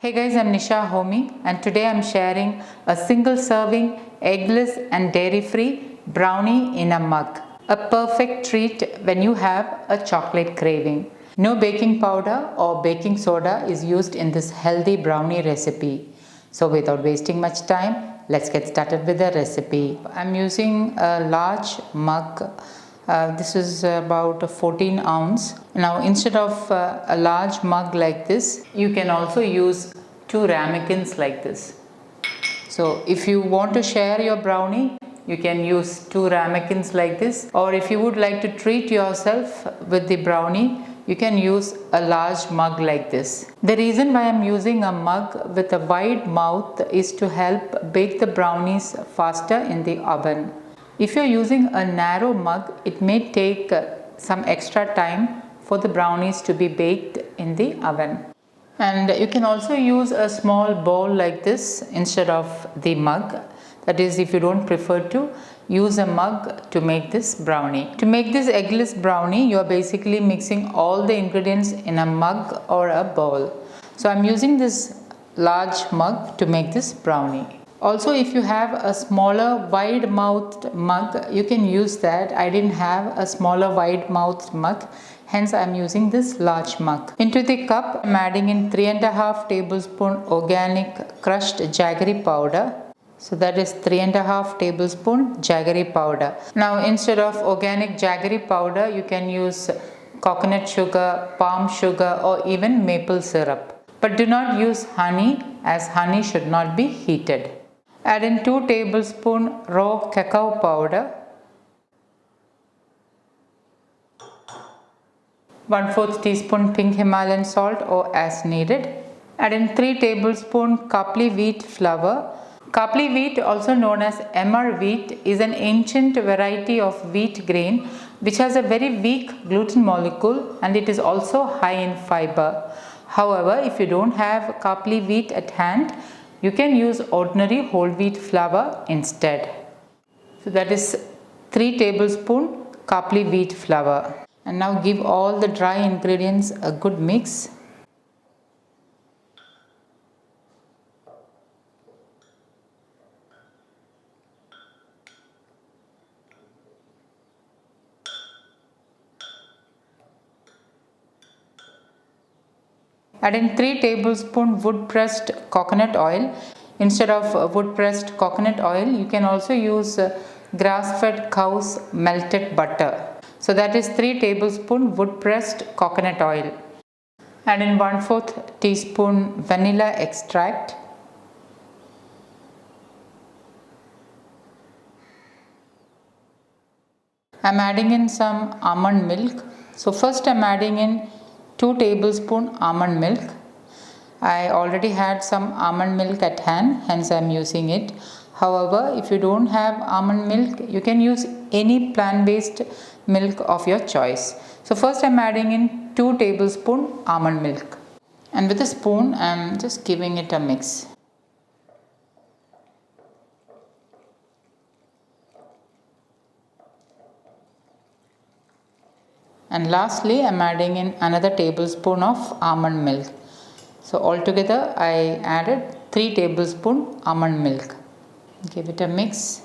Hey guys, I'm Nisa Homey and today I'm sharing a single serving eggless and dairy free brownie in a mug. A perfect treat when you have a chocolate craving. No baking powder or baking soda is used in this healthy brownie recipe. So without wasting much time, let's get started with the recipe. I'm using a large mug. This is about 14 ounce. Now instead of a large mug like this, you can also use 2 ramekins like this. So if you want to share your brownie, you can use 2 ramekins like this, or if you would like to treat yourself with the brownie, you can use a large mug like this. The reason why I'm using a mug with a wide mouth is to help bake the brownies faster in the oven. If you're using a narrow mug, it may take some extra time for the brownies to be baked in the oven. And you can also use a small bowl like this instead of the mug. That is, if you don't prefer to use a mug to make this brownie. To make this eggless brownie, you are basically mixing all the ingredients in a mug or a bowl. So I'm using this large mug to make this brownie. Also, if you have a smaller wide mouthed mug, you can use that. I didn't have a smaller wide mouthed mug, hence I am using this large mug. Into the cup, I am adding in 3.5 tablespoon organic crushed jaggery powder. So that is 3.5 tablespoon jaggery powder. Now instead of organic jaggery powder, you can use coconut sugar, palm sugar, or even maple syrup. But do not use honey, as honey should not be heated. Add in 2 tablespoons raw cacao powder, 1/4 teaspoon pink Himalayan salt or as needed. Add in 3 tablespoons kapli wheat flour. Kapli wheat, also known as emmer wheat, is an ancient variety of wheat grain which has a very weak gluten molecule and it is also high in fiber. However, if you don't have kapli wheat at hand, you can use ordinary whole wheat flour instead. So that is 3 tablespoons kapli wheat flour. And now give all the dry ingredients a good mix. Add in 3 tablespoons wood pressed coconut oil. Instead of wood pressed coconut oil, you can also use grass fed cow's melted butter. So that is 3 tablespoons wood pressed coconut oil. Add in 1/4 teaspoon vanilla extract. I am adding in some almond milk. So first I am adding in 2 tablespoons almond milk. I already had some almond milk at hand, hence I am using it. However, if you don't have almond milk, you can use any plant-based milk of your choice. So first I am adding in 2 tablespoons almond milk. And with a spoon, I am just giving it a mix. And lastly, I am adding in another tablespoon of almond milk. So altogether, I added 3 tablespoons almond milk. Give it a mix.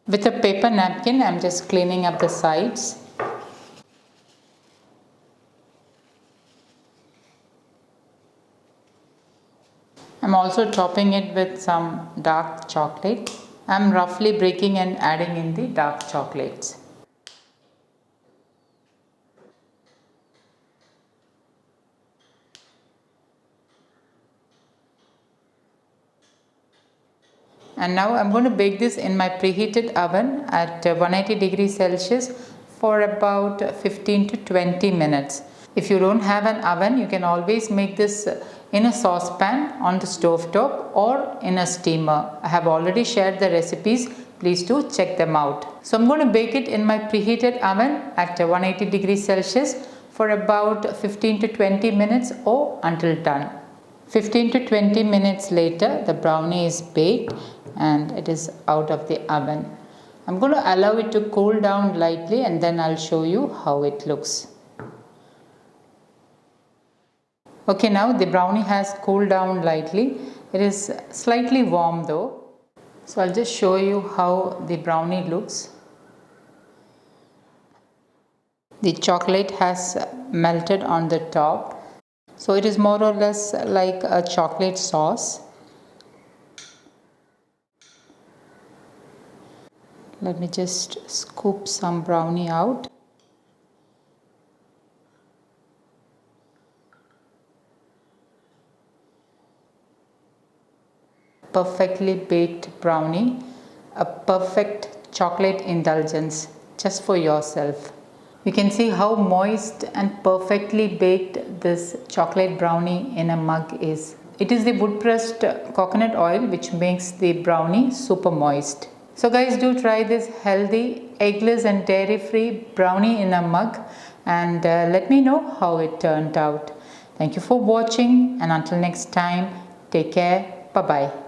With a paper napkin, I am just cleaning up the sides. I'm also topping it with some dark chocolate. I'm roughly breaking and adding in the dark chocolates. And now I'm going to bake this in my preheated oven at 180 degrees Celsius for about 15 to 20 minutes. If you don't have an oven, you can always make this in a saucepan on the stove top or in a steamer. I have already shared the recipes. Please do check them out. So I'm going to bake it in my preheated oven at 180 degrees Celsius for about 15 to 20 minutes or until done. 15 to 20 minutes later, the brownie is baked and it is out of the oven. I'm going to allow it to cool down lightly and then I'll show you how it looks. Okay, now the brownie has cooled down lightly. It is slightly warm though. So I'll just show you how the brownie looks. The chocolate has melted on the top. So it is more or less like a chocolate sauce. Let me just scoop some brownie out. Perfectly baked brownie, a perfect chocolate indulgence just for yourself. You can see how moist and perfectly baked this chocolate brownie in a mug is. It is the wood pressed coconut oil which makes the brownie super moist. So guys, do try this healthy, eggless and dairy free brownie in a mug and let me know how it turned out. Thank you for watching and until next time, take care. Bye bye.